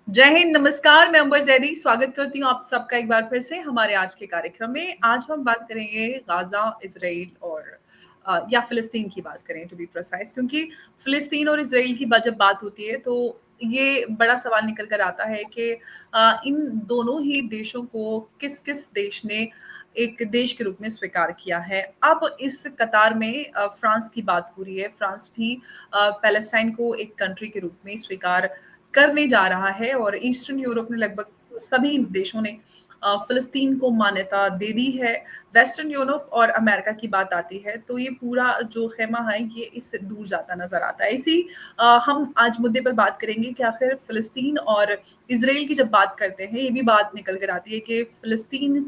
जय हिंद, नमस्कार। मैं अंबर जैदी स्वागत करती हूँ आप सबका एक बार फिर से हमारे आज के कार्यक्रम में। आज हम बात करेंगे गाज़ा, इज़राइल और या फ़िलिस्तीन की बात करें टू बी प्रिसाइज़, क्योंकि फ़िलिस्तीन और इज़राइल की जब बात होती है तो ये बड़ा सवाल निकल कर आता है कि इन दोनों ही देशों को किस-किस देश ने एक देश के रूप में स्वीकार किया है। अब इस कतार में फ्रांस की बात हो रही है। फ्रांस भी पैलेस्टाइन को एक कंट्री के रूप में स्वीकार करने जा रहा है और ईस्टर्न यूरोप ने लगभग सभी देशों ने फ़िलिस्तीन को मान्यता दे दी है। वेस्टर्न यूरोप और अमेरिका की बात आती है, तो ये पूरा जो ख़ैमा है, ये इससे दूर जाता नज़र आता है। हम आज मुद्दे पर बात करेंगे कि आखिर फ़िलिस्तीन और इज़राइल की जब बात करते हैं, ये भी बात निकल कर आती है कि फ़िलिस्तीन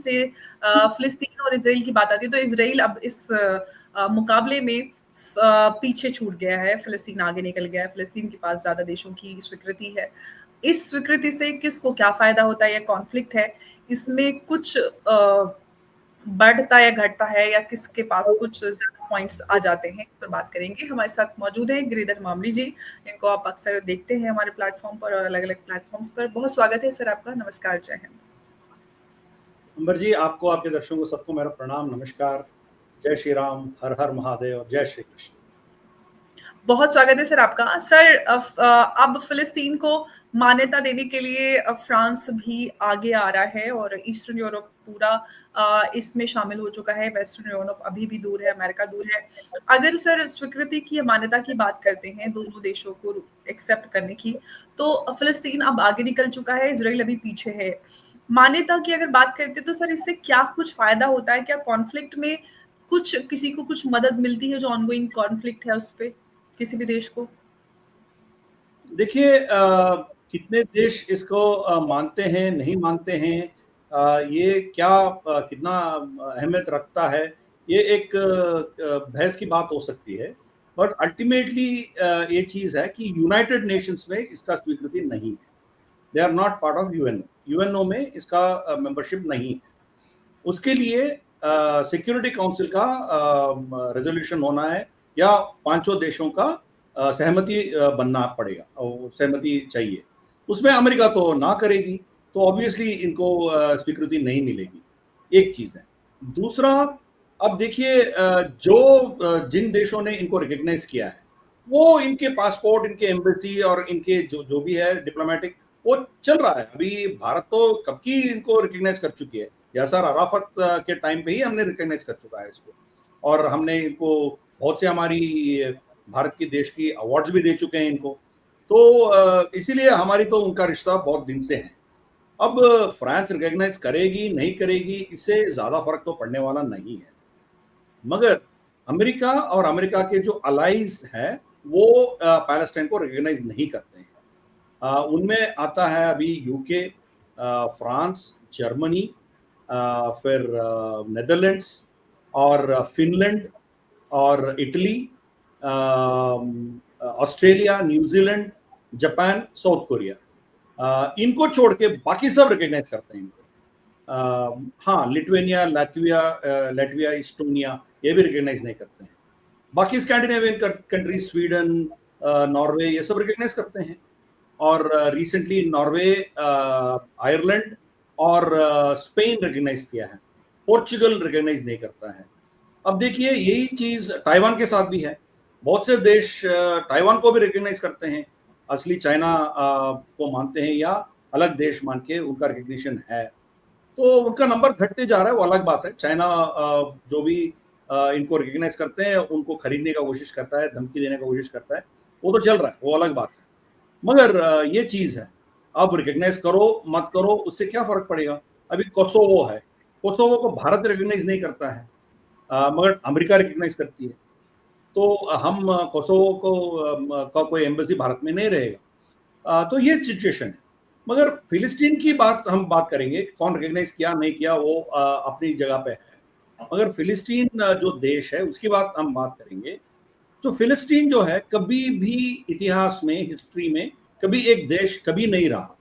और इज़राइल की बात आती है, तो इज़राइल अब इस मुकाबले में पीछे छूट गया है, फ़िलिस्तीन आगे निकल गया है, फ़िलिस्तीन के पास ज़्यादा देशों की स्वीकृति है। इस स्वीकृति से किसको क्या फ़ायदा होता है या कॉन्फ्लिक्ट है, इसमें कुछ बढ़ता या घटता है या किसके पास कुछ ज़्यादा पॉइंट्स आ जाते हैं, इस पर बात करेंगे। हमारे साथ मौजूद हैं गिरिधर मामली जी, इनको आप अक्सर देखते हैं हमारे प्लेटफ़ॉर्म पर और अलग-अलग प्लेटफ़ॉर्म्स पर। बहुत स्वागत है सर आपका, नमस्कार, जय हिंद। अंबर जी, आपको, आपके दर्शकों सबको मेरा प्रणाम, नमस्कार, जय श्री राम, हर हर महादेव, जय श्री कृष्ण। बहुत स्वागत है सर आपका। सर अब फ़िलिस्तीन को मान्यता देने के लिए फ्रांस भी आगे आ रहा है और ईस्टर्न यूरोप पूरा इसमें शामिल हो चुका है। वेस्टर्न यूरोप अभी भी दूर है, अमेरिका दूर है। अगर सर स्वीकृति की या मान्यता की बात करते हैं दोनों देशों को एक्सेप्ट करने की, तो फ़िलिस्तीन अब आगे निकल चुका है, इज़राइल अभी पीछे है। मान्यता की अगर बात करते हैं तो सर इससे क्या कुछ फ़ायदा होता है? क्या कॉन्फ्लिक्ट में कुछ किसी को कुछ मदद मिलती है जो ऑनगोइंग कॉन्फ्लिक्ट है उस पे? किसी भी देश को? देखिए, कितने देश इसको मानते हैं, नहीं मानते हैं, ये क्या कितना अहमियत रखता है, ये एक बहस की बात हो सकती है। बट अल्टीमेटली ये चीज़ है कि यूनाइटेड नेशंस में इसका स्वीकृति नहीं है। They are not part of UNO. UNO में इसका मेंबरशिप नहीं है। उसके लिए सिक्योरिटी काउंसिल का रेजोल्यूशन होना है या पांचों देशों का सहमति बनना पड़ेगा और सहमति चाहिए। उसमें अमेरिका तो ना करेगी, तो ऑब्वियसली इनको स्वीकृति नहीं मिलेगी। एक चीज है। दूसरा, अब देखिए, जिन देशों ने इनको रिकग्नाइज किया है, वो इनके पासपोर्ट, इनके एम्बेसी और इनके जो जो भी है डिप्लोमेटिक, वो चल रहा है। अभी भारत तो कब की इनको रिकग्नाइज कर चुकी है। यासर अराफत के टाइम पे ही हमने रिकग्नाइज कर चुका है इसको, और हमने इनको बहुत से हमारी भारत की देश की अवार्ड्स भी दे चुके हैं इनको। तो इसीलिए हमारी तो उनका रिश्ता बहुत दिन से है। अब फ्रांस रिकग्नाइज करेगी नहीं करेगी, इससे ज्यादा फर्क तो पड़ने वाला नहीं है। मगर अमेरिका और अमेरिका के जो अलाइज है, वो पैलेस्टाइन को रिकग्नाइज नहीं करते हैं। उनमें आता है अभी यूके, फ्रांस, जर्मनी, फिर नेदरलैंड्स और फिनलैंड और Italy, Australia, New Zealand, Japan, south Korea, इनको छोड़ के बाकी सब रिकग्नाइज करते हैं इनको। हाँ, लिथुआनिया, लातविया, लातविया, इस्टोनिया, ये भी रिकग्नाइज नहीं करते हैं। बाकी स्कैंडिनेवियन कंट्री, स्वीडन, नॉर्वे, ये सब रिकग्नाइज करते हैं। और रिसेंटली नॉर्वे, आयरलैंड और स्पेन रिकग्नाइज किया है। पोर्चुगल रिकग्नाइज नहीं करता है। अब देखिए, यही चीज ताइवान के साथ भी है। बहुत से देश ताइवान को भी रिकग्नाइज करते हैं, असली चाइना को मानते हैं या अलग देश मान के उनका रिकग्निशन है। तो उनका नंबर घटते जा रहा है, वो अलग बात है। चाइना जो भी इनको रिकग्नाइज करते हैं, उनको खरीदने का कोशिश करता है, धमकी देने का कोशिश करता है, वो तो चल रहा है, वो अलग बात है। मगर ये चीज है, अब रिकग्नाइज करो मत करो, उससे क्या फर्क पड़ेगा। अभी कोसोवो है, कोसोवो को भारत रिकग्नाइज नहीं करता है, मगर अमेरिका रिकग्नाइज करती है। तो हम कोसोवो का कोई एम्बेसी भारत में नहीं रहेगा। तो ये सिचुएशन है। मगर फिलिस्तीन की बात करेंगे, कौन रिकग्नाइज किया नहीं किया, वो अपनी जगह पे है। मगर फिलिस्तीन जो देश है, उसकी हम बात करेंगे, तो फिलिस्तीन जो है, कभी भी इतिहास में, हिस्ट्री में कभी एक देश कभी नहीं रहा।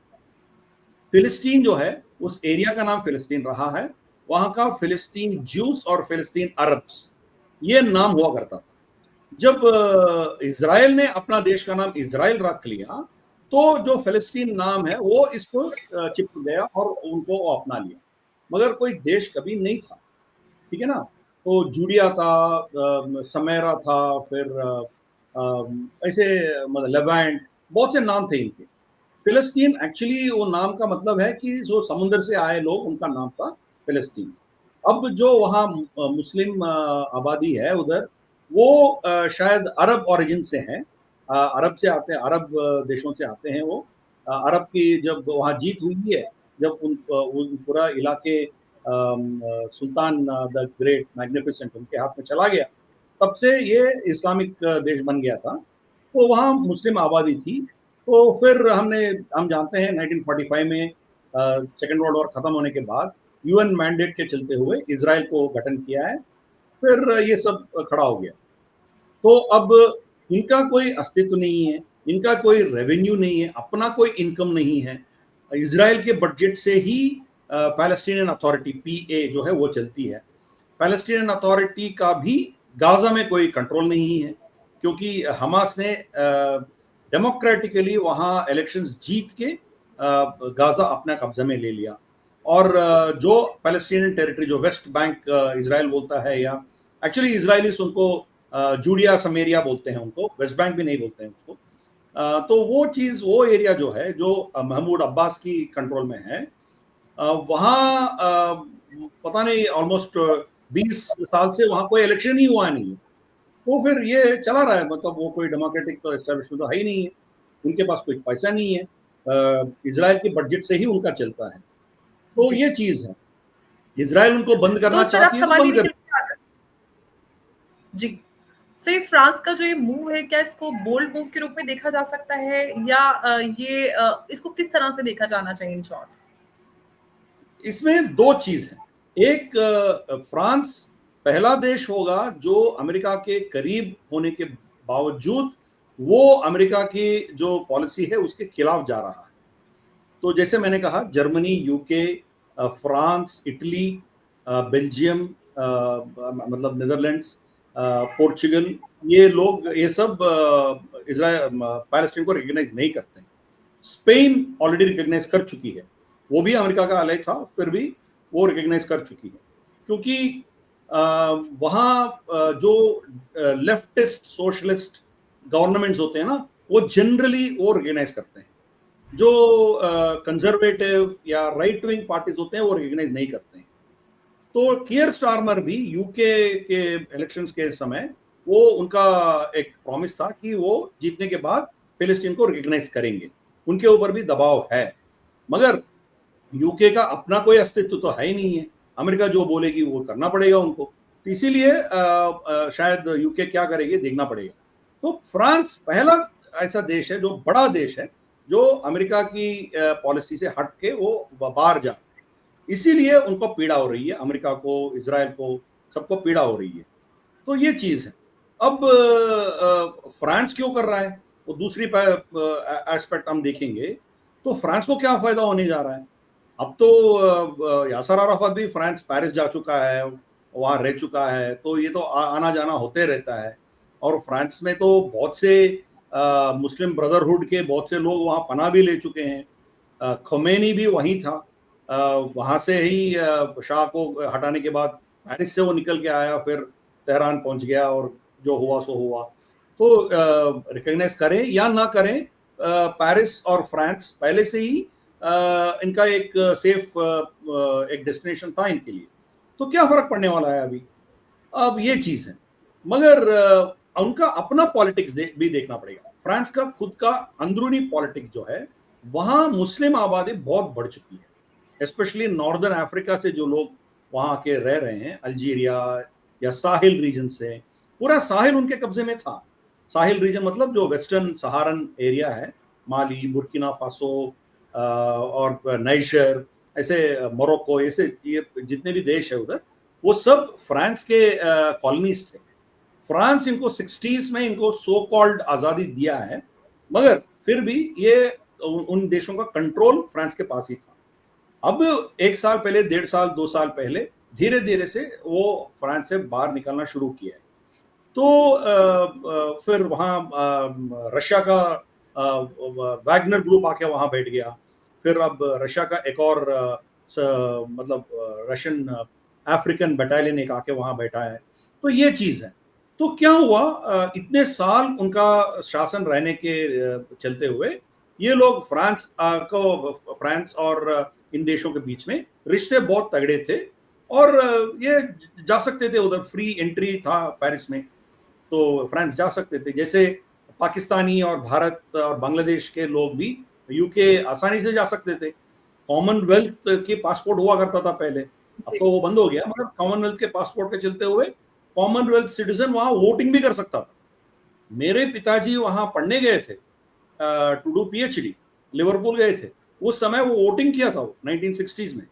फिलिस्तीन जो है, उस एरिया का नाम फिलिस्तीन रहा है। वहां का फिलिस्तीन ज्यूस और फिलिस्तीन अरब्स, ये नाम हुआ करता था। जब इज़राइल ने अपना देश का नाम इज़राइल रख लिया, तो जो फ़िलिस्तीन नाम है वो इसको चिपक गया और उनको वो अपना लिया। मगर कोई देश कभी नहीं था, ठीक है ना? तो जूडिया था, समेरा था, फिर ऐसे मतलब लेवांट, बहुत से नाम थे इनके। फ़िलिस्तीन एक्चुअली वो नाम का मतलब है कि जो समुद्र से आए लोग, उनका नाम था फ़िलिस्तीन। अब जो वहाँ मुस्लिम आबादी है उधर, वो शायद अरब ओरिजिन से हैं। अरब से आते हैं, अरब देशों से आते हैं वो। अरब की जब वहाँ जीत हुई है, जब उन पूरा इलाके सुल्तान द ग्रेट मैग्निफिसेंट उनके हाथ में चला गया, तब से ये इस्लामिक देश बन गया था। तो वहाँ मुस्लिम आबादी थी। तो फिर हम जानते हैं 1945 में सेकेंड वर्ल्ड वॉर खत्म होने के बाद यूएन मैंडेट के चलते हुए इज़राइल को गठन किया है। फिर ये सब खड़ा हो गया। तो अब इनका कोई अस्तित्व नहीं है, इनका कोई रेवेन्यू नहीं है, अपना कोई इनकम नहीं है। इज़राइल के बजट से ही पैलेस्टीनियन अथॉरिटी पीए जो है वो चलती है। पैलेस्टीनियन अथॉरिटी का भी गाजा में कोई कंट्रोल नहीं है, क्योंकि हमास ने डेमोक्रेटिकली वहाँ इलेक्शंस जीत के गाजा अपने कब्जे में ले लिया। और जो पैलेस्टीनियन टेरिटरी जो वेस्ट बैंक इज़राइल बोलता है, या एक्चुअली इज़राइलीस उनको जूडिया समेरिया बोलते हैं, उनको वेस्ट बैंक भी नहीं बोलते हैं उसको। तो वो चीज़, वो एरिया जो है, जो महमूद अब्बास की कंट्रोल में है, वहाँ पता नहीं ऑलमोस्ट 20 साल से वहाँ कोई इलेक्शन ही हुआ नहीं है। तो फिर ये चला रहा है, मतलब वो कोई डेमोक्रेटिक तो एस्टेब्लिशमेंट तो है ही नहीं है। उनके पास कुछ पैसा नहीं है। इज़राइल के बजट से ही उनका चलता है। तो जी। ये चीज़ है। इज़राइल उनको बंद तो करना सर आप चाहती है तो सवाल ये बंद नहीं कर। कर जी। सर ये फ्रांस का जो ये मूव है, क्या इसको बोल्ड मूव के रूप में देखा जा सकता है या इसको किस तरह से देखा जाना चाहिए इन शॉर्ट? इसमें 2 चीज़ हैं। एक, फ्रांस पहला देश होगा जो अमेरिका के करीब होने के बावजूद वो अमेरिका की जो पॉलिसी है उसके खिलाफ जा रहा है। तो जैसे मैंने कहा, Germany, UK, France, Italy, Belgium, मतलब नीदरलैंड्स, पोर्चुगल, ये लोग ये सब इज़राइल पैलेस्टीन को रिकॉग्नाइज़ नहीं करते हैं। स्पेन ऑलरेडी रिकॉग्नाइज कर चुकी है। वो भी अमेरिका का अलाय था, फिर भी वो रिकॉग्नाइज कर चुकी है, क्योंकि वहाँ जो लेफ्टिस्ट सोशलिस्ट गवर्नमेंट्स होते हैं ना, वो जनरली वो रिकॉग्नाइज करते हैं। जो कंजर्वेटिव या राइट विंग पार्टीज होते हैं वो रिकॉग्नाइज नहीं करते हैं। तो कियर स्टारमर भी यूके के इलेक्शंस के समय वो उनका एक प्रॉमिस था कि वो जीतने के बाद फिलिस्तीन को रिकॉग्नाइज करेंगे। उनके ऊपर भी दबाव है, मगर यूके का अपना कोई अस्तित्व तो है ही नहीं है। अमेरिका जो बोलेगी वो करना पड़ेगा उनको। तो इसीलिए शायद यूके क्या करेगी देखना पड़ेगा। तो फ्रांस पहला ऐसा देश है, जो बड़ा देश है, जो अमेरिका की पॉलिसी से हट के वो बाहर जा रहा है। इसीलिए उनको पीड़ा हो रही है, अमेरिका को, इसराइल को, सबको पीड़ा हो रही है। तो ये चीज़ है। अब फ्रांस क्यों कर रहा है, वो दूसरी एस्पेक्ट हम देखेंगे तो फ्रांस को क्या फ़ायदा होने जा रहा है। अब तो यासर अराफात भी फ्रांस पेरिस जा चुका है, वहाँ रह चुका है, तो ये तो आना जाना होते रहता है। और फ्रांस में तो बहुत से मुस्लिम ब्रदरहुड के बहुत से लोग वहाँ पनाह भी ले चुके हैं। खोमेनी भी वहीं था। वहाँ से ही शाह को हटाने के बाद पेरिस से वो निकल के आया, फिर तेहरान पहुंच गया, और जो हुआ सो हुआ। तो रिकॉग्नाइज करें या ना करें, पेरिस और फ्रांस पहले से ही इनका एक सेफ एक डेस्टिनेशन था इनके लिए। तो क्या फर्क पड़ने वाला है अभी। अब ये चीज है, मगर उनका अपना पॉलिटिक्स भी देखना पड़ेगा। फ्रांस का खुद का अंदरूनी पॉलिटिक्स जो है, वहां मुस्लिम आबादी बहुत बढ़ चुकी है, स्पेशली नॉर्दर्न अफ्रीका से जो लोग वहां के रह रहे हैं, अल्जीरिया या साहिल रीजन से। पूरा साहिल उनके कब्जे में था। साहिल रीजन मतलब जो वेस्टर्न सहारन एरिया है, माली, बुर्किना फासो, और नाइजर, ऐसे मोरक्को, ऐसे ये जितने भी देश है उधर, वो सब फ्रांस के कॉलोनीज थे। फ्रांस इनको 60s में इनको सो कॉल्ड आज़ादी दिया है, मगर फिर भी ये उन देशों का कंट्रोल फ्रांस के पास ही था। अब 1 साल पहले, 1.5 साल, 2 साल पहले धीरे धीरे से वो फ्रांस से बाहर निकलना शुरू किया है। तो फिर वहाँ रशिया का वैगनर ग्रुप आके वहां बैठ गया, फिर अब रशिया का एक और मतलब रशियन अफ्रीकन बटालियन एक आके वहां बैठा है। तो ये चीज है। तो क्या हुआ, इतने साल उनका शासन रहने के चलते हुए ये लोग फ्रांस और इन देशों के बीच में रिश्ते बहुत तगड़े थे, और ये जा सकते थे उधर, फ्री एंट्री था पेरिस में, तो फ्रांस जा सकते थे। जैसे पाकिस्तानी और भारत और बांग्लादेश के लोग भी यूके आसानी से जा सकते थे। कॉमनवेल्थ के पासपोर्ट हुआ करता था पहले, अब जी। तो वो बंद हो गया, मगर कॉमनवेल्थ के पासपोर्ट के चलते हुए कॉमनवेल्थ सिटीजन वहां वोटिंग भी कर सकता था। मेरे पिताजी वहां पढ़ने गए थे टू डू पीएचडी, लिवरपूल गए थे, उस समय वो वोटिंग किया था वो 1960s में।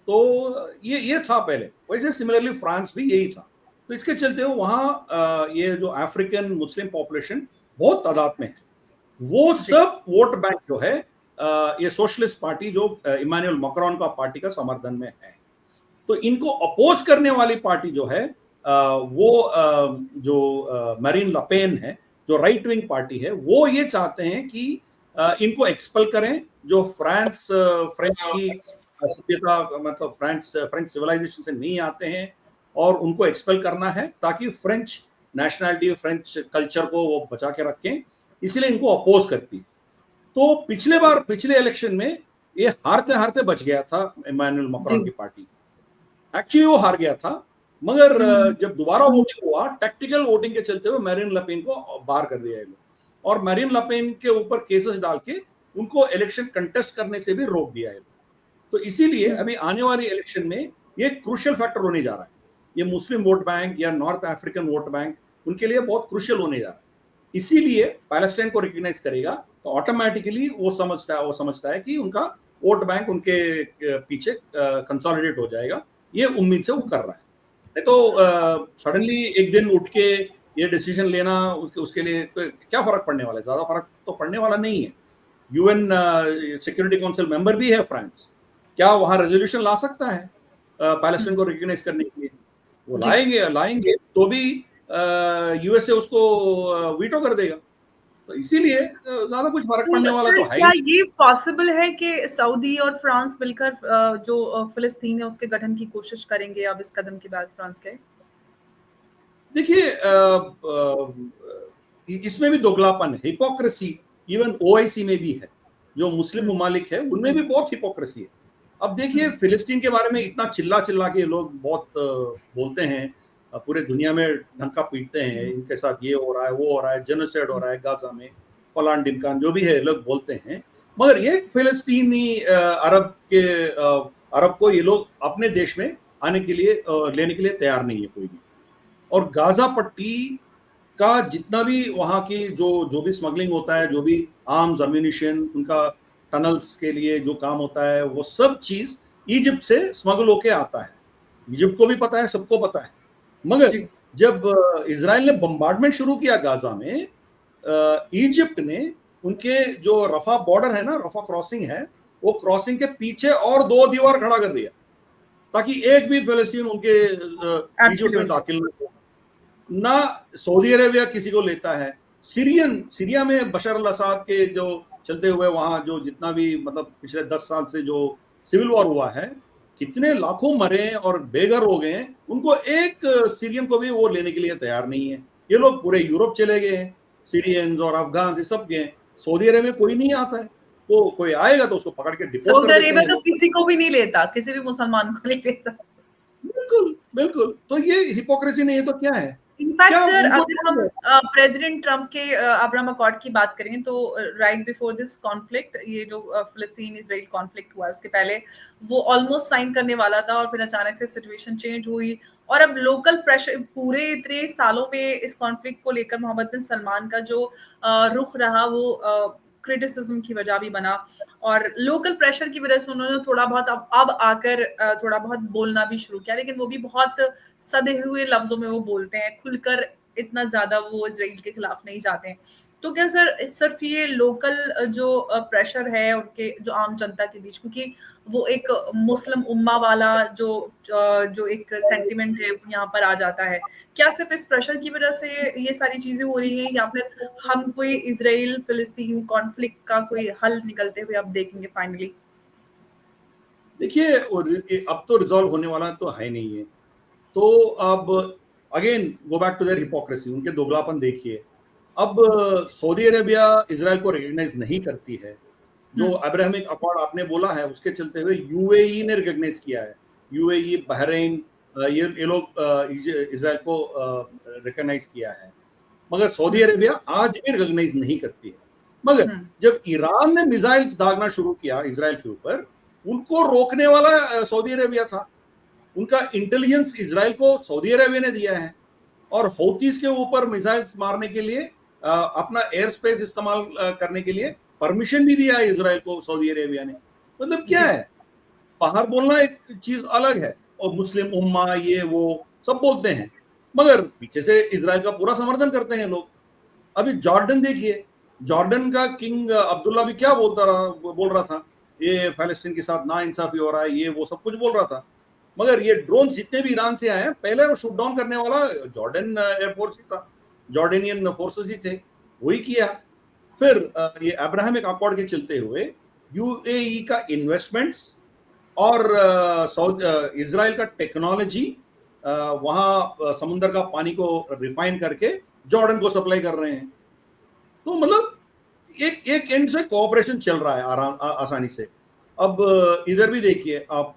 तो ये था पहले। वैसे सिमिलरली फ्रांस भी यही था। तो इसके चलते हुए वहाँ ये जो अफ्रीकन मुस्लिम पॉपुलेशन बहुत तादाद में है, वो जी। सब वोट बैंक जो है ये सोशलिस्ट पार्टी जो इमानुएल मैक्रोन का पार्टी का समर्थन में है। तो इनको अपोज करने वाली पार्टी जो है वो जो मैरीन लपेन है, जो राइट विंग पार्टी है, वो ये चाहते हैं कि इनको एक्सपेल करें, जो फ्रेंच की सभ्यता, मतलब फ्रेंच सिविलाइजेशन से नहीं आते हैं, और उनको एक्सपेल करना है ताकि फ्रेंच नेशनैलिटी, फ्रेंच कल्चर को वो बचा के रखें, इसलिए इनको अपोज करती है। तो पिछले इलेक्शन में ये हारते हारते बच गया था इमानुएल जी। मैक्रोन की पार्टी। एक्चुअली वो हार गया था, मगर हम्म। जब दोबारा वोटिंग हुआ, टैक्टिकल वोटिंग के चलते हुए मैरीन लपेन को बाहर कर दिया है लोग, और मैरीन लपेन के ऊपर केसेस डाल के उनको इलेक्शन कंटेस्ट करने से भी रोक दिया है। तो इसीलिए अभी आने वाली इलेक्शन में ये क्रूशियल फैक्टर होने जा रहा है। ये मुस्लिम वोट बैंक या नॉर्थ अफ्रीकन वोट बैंक उनके लिए बहुत क्रूशियल होने जा रहा है। इसीलिए पैलेस्टाइन को रिकॉग्नाइज करेगा तो ऑटोमेटिकली वो समझता है कि उनका वोट बैंक उनके पीछे कंसोलिडेट हो जाएगा। ये उम्मीद से वो कर रहा है। नहीं तो सडनली एक दिन उठ के ये डिसीजन लेना, उसके लिए तो क्या फर्क पड़ने वाला है? ज्यादा फर्क तो पड़ने वाला नहीं है। यूएन सिक्योरिटी काउंसिल मेंबर भी है फ्रांस, क्या वहां रेजोल्यूशन ला सकता है पैलेस्टाइन को रिकॉग्नाइज करने के लिए? वो जी। लाएंगे तो भी यूएसए उसको वीटो कर देगा। तो इसीलिए ज्यादा कुछ फर्क पड़ने वाला सर, तो है ही क्या नहीं। ये पॉसिबल है कि सऊदी और फ्रांस मिलकर जो फिलिस्तीन है उसके गठन की कोशिश करेंगे अब इस कदम के बाद फ्रांस के? देखिए इसमें भी दोगलापन है, हिपोक्रेसी इवन ओआईसी में भी है। जो मुस्लिम ममालिक है उनमें भी बहुत हिपोक्रेसी है। अब देखिए फिलिस्तीन के बारे में इतना चिल्ला चिल्ला के लोग बहुत बोलते हैं, पूरे दुनिया में ढंका पीटते हैं, इनके साथ ये हो रहा है, वो हो रहा है, जेनोसाइड हो रहा है गाजा में, फलान ढिमकान जो भी है लोग बोलते हैं। मगर ये फिलिस्तीनी अरब को ये लोग अपने देश में आने के लिए लेने के लिए तैयार नहीं है कोई भी। और गाजा पट्टी का जितना भी वहाँ की जो जो भी स्मगलिंग होता है, जो भी आर्म्स अम्यूनिशन, उनका टनल्स के लिए जो काम होता है, वो सब चीज इजिप्ट से स्मगल होके आता है। इजिप्ट को भी पता है, सबको पता है। मगर जी। जब इसराइल ने बम्बार्डमेंट शुरू किया गाजा में, इजिप्ट ने उनके जो रफा बॉर्डर है ना, रफा क्रॉसिंग है, वो क्रॉसिंग के पीछे और 2 दीवार खड़ा कर दिया ताकि एक भी फिलिस्तीन उनके इजिप्ट में एब्सोल्युटली। दाखिल न हो। ना सऊदी अरेबिया किसी को लेता है। सीरिया में बशर अल असद के जो चलते हुए वहां जो जितना भी मतलब पिछले 10 साल से जो सिविल वॉर हुआ है, कितने लाखों मरे और बेघर हो गए हैं, उनको एक सीरियन को भी वो लेने के लिए तैयार नहीं है। ये लोग पूरे यूरोप चले गए हैं, सीरियंस और अफगान ये सब गए। सऊदी अरेबिया में कोई नहीं आता है, तो कोई आएगा तो उसको पकड़ के डिपोर्ट सऊदी कर देते हैं अरेबिया ये तो लोग। किसी को भी नहीं लेता, किसी भी मुसलमान को नहीं लेता। बिल्कुल बिल्कुल, तो ये हिपोक्रेसी नहीं है तो क्या है? इनफैक्ट क्या सर, उनको अगर हम प्रेसिडेंट ट्रम्प के अब्राहम अकॉर्ड की बात करें तो राइट बिफोर दिस कॉन्फ्लिक्ट, ये जो फिलिस्तीन इसराइल कॉन्फ्लिक्ट हुआ उसके पहले वो ऑलमोस्ट साइन करने वाला था, और फिर अचानक से सिचुएशन चेंज हुई। और अब लोकल प्रेशर, पूरे इतने सालों में इस कॉन्फ्लिक्ट को लेकर मोहम्मद बिन सलमान का जो रुख रहा वो क्रिटिसिज्म की वजह भी बना, और लोकल प्रेशर की वजह से उन्होंने थोड़ा बहुत अब आकर थोड़ा बहुत बोलना भी शुरू किया, लेकिन वो भी बहुत सधे हुए लफ्जों में वो बोलते हैं, खुलकर इतना ज्यादा वो इसराइल के खिलाफ नहीं जाते हैं। तो क्या सर सिर्फ ये लोकल जो प्रेशर है उनके जो आम जनता के बीच, क्योंकि वो एक मुस्लिम उम्मा वाला जो एक सेंटिमेंट है वो यहाँ पर आ जाता है, क्या सिर्फ इस प्रेशर की वजह से ये सारी चीजें हो रही हैं, या फिर हम कोई इजराइल फिलिस्तीन कॉन्फ्लिक्ट का कोई हल निकलते हुए अब देखेंगे फाइनली? देखिए, और अब तो रिजॉल्व होने वाला तो है नहीं है। तो अब again go back to their hypocrisy, उनके दोगलापन देखिए। अब सऊदी अरेबिया इजराइल को रिकॉग्नाइज नहीं करती है। जो अब्राहमिक अकॉर्ड आपने बोला है उसके चलते हुए यूएई ने रिकॉग्नाइज किया है। यूएई, बहरीन, ये लोग इजराइल को रिकॉग्नाइज किया है, मगर सऊदी अरेबिया आज भी रिकॉग्नाइज नहीं करती है। मगर जब ईरान ने मिसाइल्स दागना शुरू किया इजराइल के ऊपर, उनको रोकने वाला सऊदी अरेबिया था। उनका इंटेलिजेंस इजराइल को सऊदी अरेबिया ने दिया है, और हौतीस के ऊपर मिसाइल्स मारने के लिए अपना एयर स्पेस इस्तेमाल करने के लिए परमिशन भी दिया है इजराइल को सऊदी अरेबिया ने। मतलब क्या है, बाहर बोलना एक चीज अलग है, और मुस्लिम उम्मा ये वो सब बोलते हैं, मगर पीछे से इजराइल का पूरा समर्थन करते हैं लोग। अभी जॉर्डन देखिए, जॉर्डन का किंग अब्दुल्ला भी क्या बोल रहा था, ये फलस्तीन के साथ ना इंसाफी हो रहा है, ये वो सब कुछ बोल रहा था। मगर ये ड्रोन जितने भी ईरान से आए हैं, पहले वो शूट डाउन करने वाला जॉर्डन एयरफोर्स ही था, जॉर्डेनियन फोर्सेस ही थे, वही किया। फिर ये अब्राहमिक अकॉर्ड के चलते हुए यूएई का इन्वेस्टमेंट्स और इजराइल का टेक्नोलॉजी वहां समुद्र का पानी को रिफाइन करके जॉर्डन को सप्लाई कर रहे हैं। तो मतलब एक एक एंड से कोऑपरेशन चल रहा है आसानी से। अब इधर भी देखिए आप,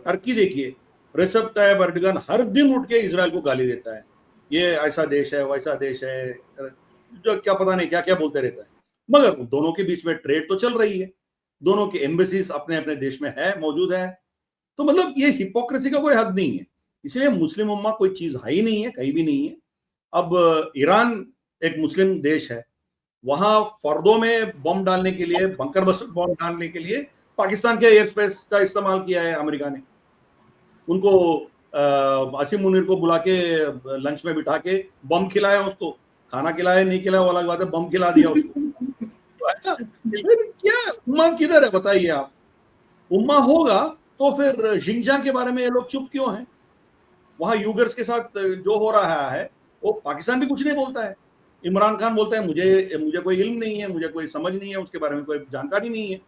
टर्की देखिए, रेसेप तायिप एर्डोगन हर दिन उठ के इजराइल को गाली देता है, ये ऐसा देश है वैसा देश है, जो क्या पता नहीं क्या क्या बोलते रहता है। मगर दोनों के बीच में ट्रेड तो चल रही है, दोनों के एम्बेसीज अपने अपने देश में है, मौजूद है। तो मतलब ये हिपोक्रेसी का कोई हद नहीं है। इसलिए मुस्लिम उम्मा कोई चीज है ही नहीं है, कहीं भी नहीं है। अब ईरान एक मुस्लिम देश है, वहां फर्दों में बम डालने के लिए, बंकर बस्टर बम डालने के लिए पाकिस्तान के एयर स्पेस का इस्तेमाल किया है अमेरिका ने। उनको असीम मुनीर को बुला के लंच में बिठा के बम खिलाया, उसको खाना खिलाया नहीं खिलाया वो अलग बात है, बम खिला दिया उसको। तो ऐसा फिर क्या उम्मा किधर है बताइए आप? उम्मा होगा तो फिर शिंगजांग के बारे में ये लोग चुप क्यों हैं? वहां यूगर्स के साथ जो हो रहा है वो पाकिस्तान भी कुछ नहीं बोलता है। इमरान खान बोलता है मुझे मुझे कोई इल्म नहीं है, मुझे कोई समझ नहीं है, उसके बारे में कोई जानकारी नहीं है।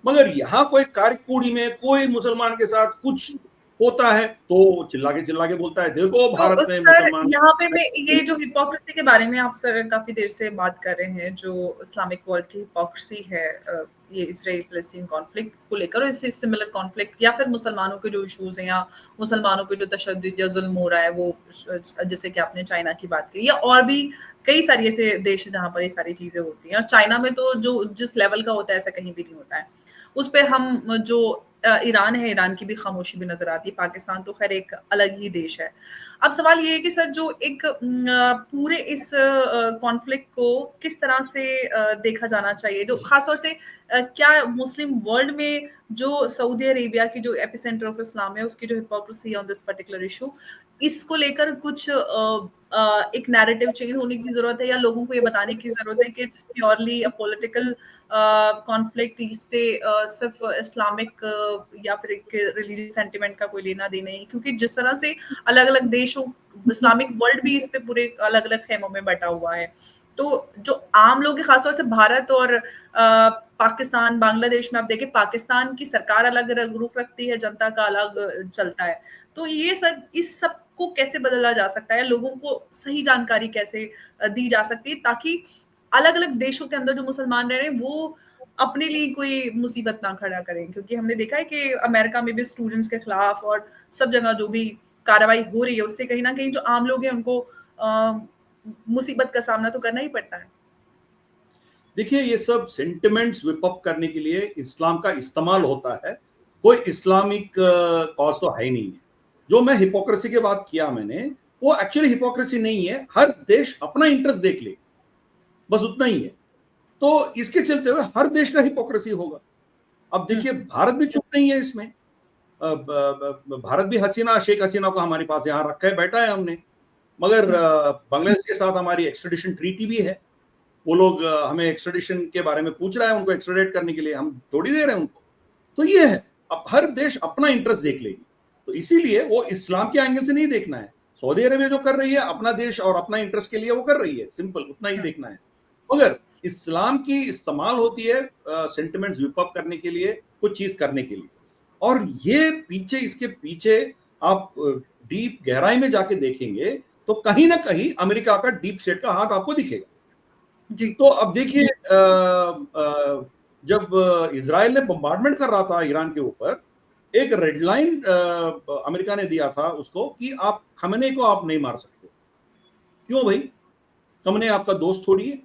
मगर यहाँ कोई कार्यकूड़ी में कोई मुसलमान के साथ कुछ होता है तो चिल्ला के बोलता है, देखो भारत तो में सर मुसलमान। यहाँ पे मैं ये जो हिपोक्रेसी के बारे में आप सर काफी देर से बात कर रहे हैं, जो इस्लामिक वर्ल्ड की हिपोक्रेसी है, ये इसराइल फिलिस्तीन कॉन्फ्लिक्ट को लेकर और इससे सिमिलर कॉन्फ्लिक्ट, या फिर मुसलमानों के जो इश्यूज हैं या मुसलमानों पे जो तशद्दुद या जुल्म हो रहा है वो, जैसे कि आपने चाइना की बात की, या और भी कई सारी ऐसे देश हैं जहाँ पर ये सारी चीजें होती हैं, और चाइना में तो जो जिस लेवल का होता है ऐसा कहीं भी नहीं होता है। उस पे हम जो ईरान है, ईरान की भी खामोशी भी नजर आती है। पाकिस्तान तो खैर एक अलग ही देश है। अब सवाल ये है कि सर जो एक पूरे इस कॉन्फ्लिक्ट को किस तरह से देखा जाना चाहिए, जो खासतौर से क्या मुस्लिम वर्ल्ड में जो सऊदी अरेबिया की जो एपिसेंटर ऑफ इस्लाम है उसकी जो hypocrisy on this particular issue, इसको लेकर कुछ एक नैरेटिव चेंज होने की जरूरत है, या लोगों को ये बताने की जरूरत है कि it's purely a political conflict, इससे सिर्फ इस्लामिक या फिर एक रिलीजियस सेंटिमेंट का कोई लेना देना नहीं, क्योंकि जिस तरह से अलग अलग देशों, इस्लामिक वर्ल्ड भी इस पे पूरे अलग अलग खेमों में बटा हुआ है। तो जो आम लोग हैं, खासतौर से भारत और पाकिस्तान, बांग्लादेश में आप देखें, पाकिस्तान की सरकार अलग रुख रखती है, जनता का अलग चलता है। तो ये सब, इस सब को कैसे बदला जा सकता है, लोगों को सही जानकारी कैसे दी जा सकती है, ताकि अलग अलग देशों के अंदर जो मुसलमान रह रहे हैं वो अपने लिए कोई मुसीबत ना खड़ा करें, क्योंकि हमने देखा है कि अमेरिका में भी स्टूडेंट्स के खिलाफ और सब जगह जो भी कार्रवाई हो रही है उससे कहीं ना कहीं जो आम लोग हैं उनको मुसीबत का सामना तो करना ही पड़ता है। देखिए, ये सब सेंटिमेंट्स विप अप करने के लिए इस्लाम का इस्तेमाल होता है, कोई इस्लामिक कॉज तो है ही नहीं है। जो मैं हिपोक्रेसी की बात किया मैंने, वो एक्चुअली हिपोक्रेसी नहीं है, हर देश अपना इंटरेस्ट देख ले, बस उतना ही है। तो इसके चलते हुए हर देश का हिपोक्रेसी होगा। अब देखिए, भारत भी चुप नहीं है इसमें। भारत भी हसीना, शेख हसीना को हमारे पास यहाँ रखा है, बैठा है हमने, मगर बांग्लादेश के साथ हमारी एक्सट्रेडिशन ट्रीटी भी है। वो लोग हमें एक्सट्रेडिशन के बारे में पूछ रहा है, उनको एक्सट्रेडिट करने के लिए, हम थोड़ी दे रहे हैं उनको। तो ये है, अब हर देश अपना इंटरेस्ट देख लेगी, तो इसीलिए वो इस्लाम के एंगल से नहीं देखना है। सऊदी अरेबिया जो कर रही है अपना देश और अपना इंटरेस्ट के लिए वो कर रही है, सिंपल उतना ही देखना है। मगर इस्लाम की इस्तेमाल होती है सेंटिमेंट्स विप अप करने के लिए, कुछ चीज करने के लिए, और ये पीछे, इसके पीछे आप डीप गहराई में जाके देखेंगे तो कहीं ना कहीं अमेरिका का डीप स्टेट का हाथ आपको दिखेगा जी। तो अब देखिए, जब इजराइल ने बम्बार्डमेंट कर रहा था ईरान के ऊपर, एक रेड लाइन अमेरिका ने दिया था उसको कि आप खमेनी को आप नहीं मार सकते। क्यों भाई? खमेनी आपका दोस्त थोड़ी है,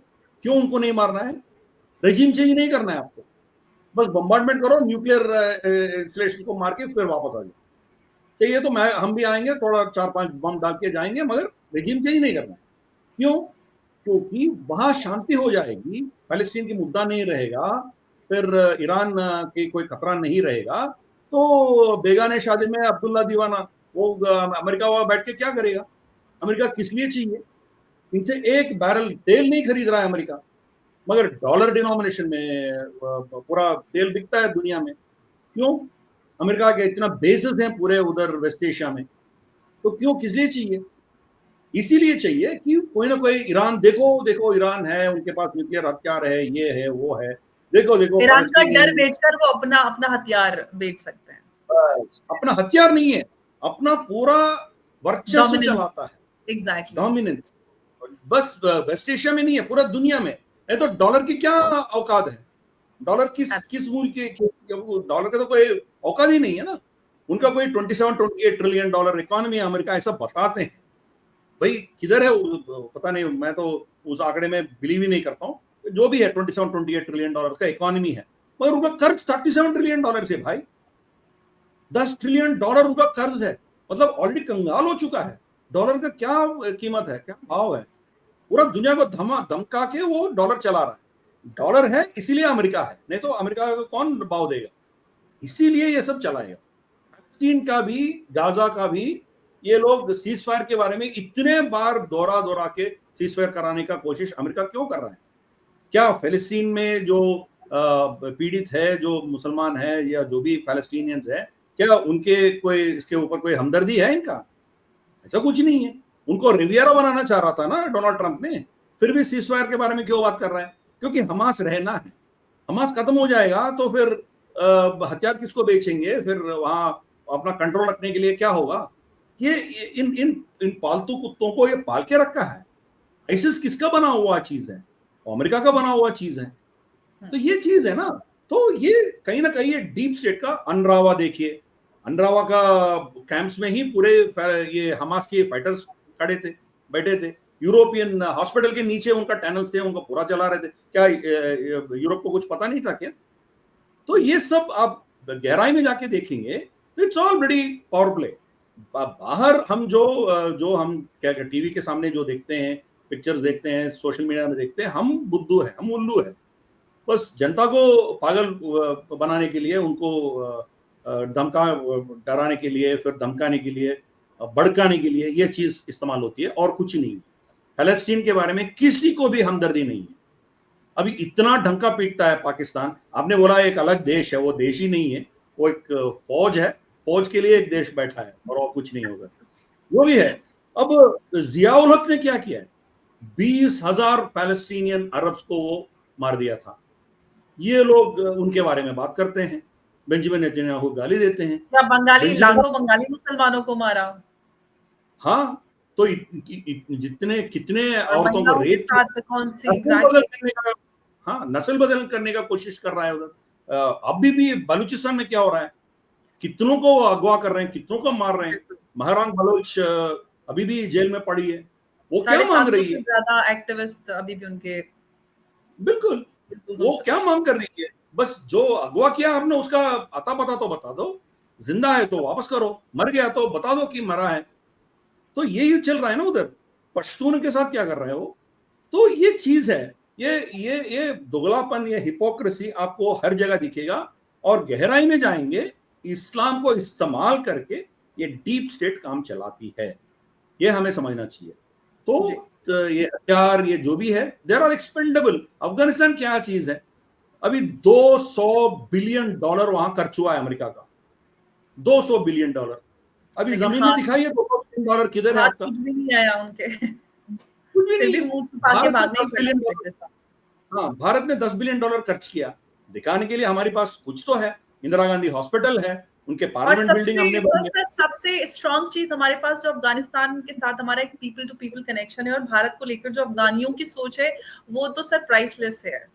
क्यों उनको नहीं मारना है? रेजिम चेंज नहीं करना है आपको, बस बम्बार्डमेंट करो, न्यूक्लियर इंस्टॉलेशन को मार के फिर वापस आ जाओ। चाहिए तो हम भी आएंगे, थोड़ा 4-5 बम डाल के जाएंगे, मगर रेजिम चेंज नहीं करना है। क्यों? क्योंकि वहां शांति हो जाएगी, पैलेस्टीन की मुद्दा नहीं रहेगा, फिर ईरान की कोई खतरा नहीं रहेगा। तो बेगाने शादी में अब्दुल्ला दीवाना, वो अमेरिका वहां बैठ के क्या करेगा? अमेरिका किस लिए चाहिए? इनसे एक बैरल तेल नहीं खरीद रहा है अमेरिका, मगर डॉलर डिनोमिनेशन में पूरा तेल बिकता है दुनिया में। क्यों? अमेरिका के इतना बेसिस हैं पूरे उधर वेस्ट एशिया में, तो क्यों, किस लिए चाहिए? इसीलिए चाहिए कि कोई ना कोई, ईरान देखो देखो, ईरान है, उनके पास न्यूक्लियर हथियार है, ये है वो है, देखो देखो ईरान का डर पैलेस्टीनियन। बेचकर वो अपना अपना हथियार बेच सकते हैं। अपना हथियार नहीं है, अपना पूरा वर्चस्व डोमिनेंस। चलाता है, एग्जैक्टली। डोमिनेंस। बस वेस्ट एशिया में नहीं है, पूरा दुनिया में है। तो डॉलर की क्या औकात है? डॉलर किस मूल के, डॉलर का तो कोई औकात ही नहीं है ना। उनका कोई 27-28 ट्रिलियन डॉलर इकोनॉमी है अमेरिका, ऐसा बताते हैं। भाई किधर है पता नहीं, मैं तो उस आंकड़े में बिलीव ही नहीं करता हूँ। जो भी है 27-28 ट्रिलियन डॉलर का इकोनॉमी है, मगर उनका कर्ज 37 ट्रिलियन डॉलर से भाई, 10 ट्रिलियन डॉलर उनका कर्ज है। मतलब ऑलरेडी कंगाल हो चुका है। डॉलर का क्या कीमत है, क्या भाव है? पूरा दुनिया को धमका के वो डॉलर चला रहा है। डॉलर है इसीलिए अमेरिका है, नहीं तो अमेरिका को कौन भाव देगा? इसीलिए ये सब चलाएगा। चीन का भी, गाजा का भी, ये लोग सीज फायर के बारे में इतने बार दोहरा दोहरा के सीज फायर कराने का कोशिश अमेरिका क्यों कर रहा है? क्या फिलिस्तीन में जो पीड़ित है, जो मुसलमान है या जो भी पैलेस्टीनियंस है, क्या उनके कोई, इसके ऊपर कोई हमदर्दी है इनका? ऐसा कुछ नहीं है। उनको रिवियरा बनाना चाह रहा था ना डोनाल्ड ट्रंप ने, फिर भी सीज फायर के बारे में क्यों बात कर रहा है? क्योंकि हमास रहना है। हमास खत्म हो जाएगा तो फिर हथियार किसको बेचेंगे? फिर वहां अपना कंट्रोल रखने के लिए क्या होगा? ये इन इन इन पालतू कुत्तों को ये पाल के रखा है। आइसिस किसका बना हुआ चीज है? अमेरिका का बना हुआ चीज है। तो ये चीज है ना। तो ये कहीं ना कहीं ये डीप स्टेट का अनरावा, देखिए अनरावा का कैंप्स में ही पूरे ये हमास के फाइटर्स खड़े थे, बैठे थे। यूरोपियन हॉस्पिटल के नीचे उनका टनल्स थे, उनका पूरा चला रहे थे। क्या यूरोप को कुछ पता नहीं था क्या? तो ये सब आप गहराई में जाके देखेंगे तो इट्स ऑल बड़ी पावर प्ले। बाहर हम जो हम क्या टीवी के सामने जो देखते हैं, पिक्चर्स देखते हैं, सोशल मीडिया में देखते हैं, हम बुद्धू है, हम उल्लू है। बस जनता को पागल बनाने के लिए, उनको धमका डराने के लिए, फिर धमकाने के लिए, भड़काने के लिए ये चीज इस्तेमाल होती है, और कुछ नहीं। पैलेस्टीन के बारे में किसी को भी हमदर्दी नहीं है। अभी इतना ढंका पीटता है पाकिस्तान। आपने बोला एक अलग देश है, वो देश ही नहीं है, वो एक फौज है। फौज के लिए एक देश बैठा है और कुछ नहीं होगा, वो भी है। अब जियाउल हक ने क्या किया है? 20,000 पैलेस्टीनियन अरब्स को वो मार दिया था। ये लोग उनके बारे में बात करते हैं, बेंजामिन नेतन्याहू को गाली देते हैं। या बंगाली, बेंजामिन, लाखों बंगाली मुसलमानों को मारा। हाँ, तो जितने कितने औरतों को महिलाओं के रेप किया, साथ कौन सी नस्ल बदल एग्जैक्टली। करने का, हाँ, नस्ल बदल करने का कोशिश कर रहा है उधर। अभी भी बलूचिस्तान में क्या हो रहा है? कितनों को अगवा कर रहे हैं, कितनों को मार रहे हैं। महरान बलोच अभी भी जेल में पड़ी है। वो क्या मांग 750 रही से है? ज्यादा एक्टिविस्ट अभी भी उनके बिल्कुल, वो क्या मांग कर रही है? बस जो अगवा किया आपने उसका अता पता तो बता दो, जिंदा है तो वापस करो, मर गया तो बता दो कि मरा है। तो यही चल रहा है ना उधर। पश्तून के साथ क्या कर रहे हैं वो? तो ये चीज है, ये दुगलापन, ये हिपोक्रेसी आपको हर जगह दिखेगा। और गहराई में जाएंगे, इस्लाम को इस्तेमाल करके ये डीप स्टेट काम चलाती है, ये हमें समझना चाहिए। तो ये हथियार, ये जो भी है, देर आर एक्सपेंडेबल। अफगानिस्तान क्या चीज है? अभी $200 बिलियन वहां खर्च हुआ है अमेरिका का, $200 बिलियन। अभी लेकिन जमीन में हाथ दिखाइए $200 बिलियन किधर है हाथ आपका? कुछ भी नहीं आया उनके। कुछ भी फिर नहीं भी है। मुंह छुपा के भारत ने भागना ही दस पड़ा बिलियन अमेरिका डॉलर के साथ। हाँ, भारत ने $10 बिलियन खर्च किया, दिखाने के लिए हमारे पास कुछ तो है। इंदिरा गांधी हॉस्पिटल है, उनके और पार्लियामेंट बिल्डिंग सबसे हमने बनाई है। सबसे स्ट्रांग चीज हमारे पास जो अफगानिस्तान के साथ हमारा एक पीपल टू पीपल कनेक्शन है, और भारत को लेकर जो अफगानियों की सोच है वो तो सर प्राइसलेस है।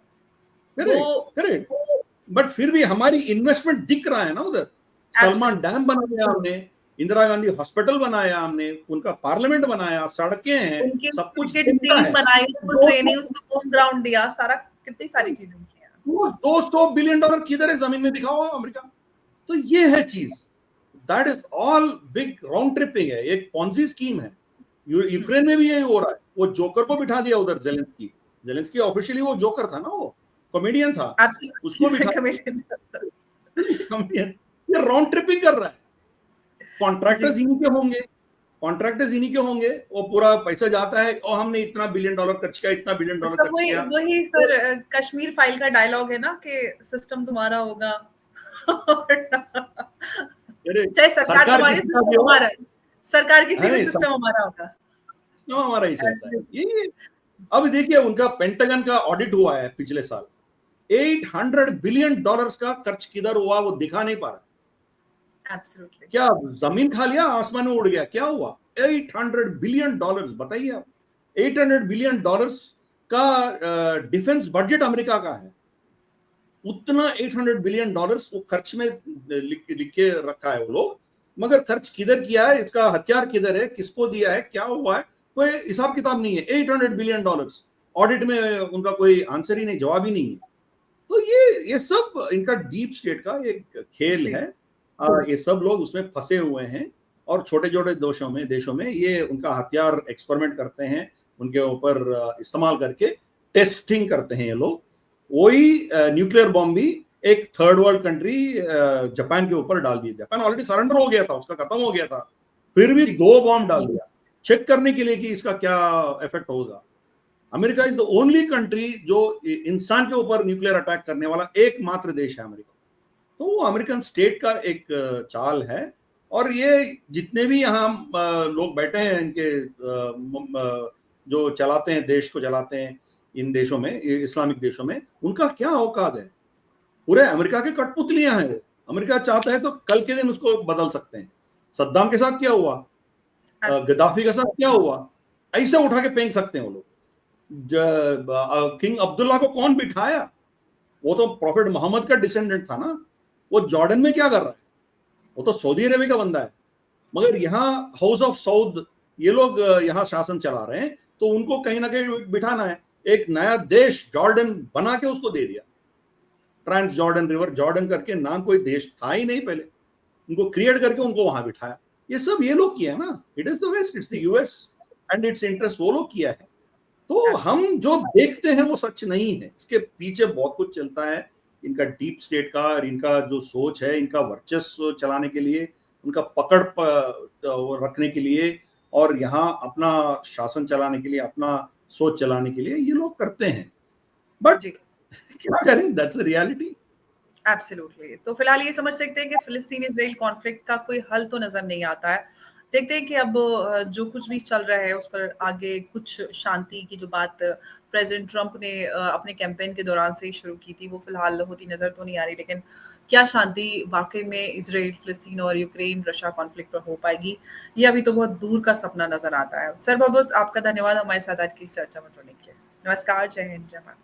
वो करेक्ट, करेक्ट। बट फिर भी हमारी इन्वेस्टमेंट दिख रहा है ना उधर। सलमान एब्सोल्युटली डैम बनाया हमने, इंदिरा गांधी हॉस्पिटल बनाया हमने, उनका पार्लियामेंट बनाया, सड़कें हैं, उनकी सब कुछ क्रिकेट दिखता टीम है। बनाई, उसको दो ट्रेनिंग, उसको होम ग्राउंड दिया, सारा कितनी सारी चीजें की हैं। $200 बिलियन किधर है? जमीन में दिखाओ अमेरिका। तो ये है चीज, that is all big round tripping है, एक पॉन्जी स्कीम है। यूक्रेन में भी यही हो रहा है। वो जोकर को बिठा दिया उधर, जेलेंस्की। जेलेंस्की ऑफिशियली वो जोकर था ना, वो कॉमेडियन था, एब्सोल्युटली उसको से बिठा कमिटेड। कॉमेडियन। ये राउंड ट्रिपिंग कर रहा है। जी। कॉन्ट्रैक्टर्स इन्हीं के होंगे, कॉन्ट्रैक्टर्स इन्हीं के होंगे। वो पूरा पैसा जाता है, और हमने इतना $1 बिलियन खर्च किया, इतना $1 बिलियन मतलब खर्च वही किया। वही तो सर कश्मीर फाइल का डायलॉग है ना कि सिस्टम तुम्हारा होगा। अरे, चाहे सरकार सरकार तुम्हारी, किसी का भी सिस्टम हो, हमारा है। सरकार किसी भी, है सिस्टम हमारा होगा। सिस्टम हमारा ही चलता है एब्सोल्युटली। ये। अब देखिए, उनका पेंटागन का ऑडिट हुआ है पिछले साल। $800 बिलियन का खर्च किधर हुआ वो दिखा नहीं पा रहा। एब्सोल्युटली। क्या जमीन खा लिया, आसमान में उड़ गया, क्या हुआ? $800 बिलियन, बताइए आप। $800 बिलियन का डिफेंस बजट अमेरिका का है। उतना $800 बिलियन वो खर्च में लिख के रखा है वो लोग, मगर खर्च किधर किया है, इसका हथियार किधर है, किसको दिया है, क्या हुआ है, कोई हिसाब किताब नहीं है। $800 बिलियन ऑडिट में उनका कोई आंसर ही नहीं, जवाब ही नहीं है। तो ये सब इनका डीप स्टेट का एक खेल जी। है। ये सब लोग उसमें फंसे हुए हैं, और छोटे छोटे देशों में ये उनका हथियार एक्सपेरिमेंट करते हैं, उनके ऊपर इस्तेमाल करके टेस्टिंग करते हैं ये लोग। वही न्यूक्लियर बॉम्ब भी एक थर्ड वर्ल्ड कंट्री जापान के ऊपर डाल दिया। जापान ऑलरेडी सरेंडर हो गया था, उसका खत्म हो गया था, फिर भी जी। 2 बॉम्ब डाल दिया चेक करने के लिए कि इसका क्या इफेक्ट होगा। America is the only country जो इंसान के ऊपर न्यूक्लियर अटैक करने वाला एकमात्र देश है, अमेरिका। तो वो अमेरिकन स्टेट का एक चाल है। और ये जितने भी यहाँ लोग बैठे हैं, इनके जो चलाते हैं, देश को चलाते हैं इन देशों में, इस्लामिक देशों में, उनका क्या औकात है? पूरे अमेरिका के कठपुतलियां हैं वो। अमेरिका चाहता है तो कल के दिन उसको बदल सकते हैं। सद्दाम के साथ क्या हुआ, एब्सोल्युटली। गद्दाफी के साथ क्या हुआ, ऐसे उठा के फेंक सकते हैं वो लोग। किंग अब्दुल्ला को कौन बिठाया? वो तो प्रॉफिट मोहम्मद का डिसेंडेंट था ना। वो जॉर्डन में क्या कर रहा है? वो तो सऊदी अरेबिया का बंदा है। मगर यहाँ हाउस ऑफ सऊद, ये लोग यहाँ शासन चला रहे हैं, तो उनको कहीं ना कहीं बिठाना है। एक नया देश जॉर्डन बना के उसको दे दिया, ट्रांस जॉर्डन रिवर, जॉर्डन करके नाम कोई देश था ही नहीं पहले, उनको क्रिएट करके उनको वहां बिठाया। ये सब ये लोग किया है ना। It is the West, it's the US and it's interest, वो लोग किया है। तो हम एब्सोल्युटली। जो देखते हैं वो सच नहीं है, इसके पीछे बहुत कुछ चलता है। इनका डीप स्टेट का, और इनका जो सोच है, इनका वर्चस्व चलाने के लिए, उनका पकड़ रखने के लिए, और यहाँ अपना शासन चलाने के लिए, अपना सोच चलाने के लिए ये लोग करते हैं। बट जी। क्या करें, दैट्स द रियलिटी। एब्सोल्युटली। तो फिलहाल ये समझ सकते हैं कि फिलिस्तीन इजराइल कॉन्फ्लिक्ट का कोई हल तो नजर नहीं आता है। देखते हैं कि अब जो कुछ भी चल रहा है उस पर आगे कुछ शांति की जो बात प्रेसिडेंट ट्रंप ने अपने कैंपेन के दौरान से ही शुरू की थी, वो फिलहाल होती नजर तो नहीं आ रही। लेकिन क्या शांति वाकई में इजराइल फिलिस्तीन और यूक्रेन रशिया कॉन्फ्लिक्ट पर हो पाएगी, ये अभी तो बहुत दूर का सपना नजर आता है। सर बहुत बहुत आपका धन्यवाद हमारे साथ आज की इस चर्चा में जुड़ने के लिए। नमस्कार, जय हिंद, जय भारत।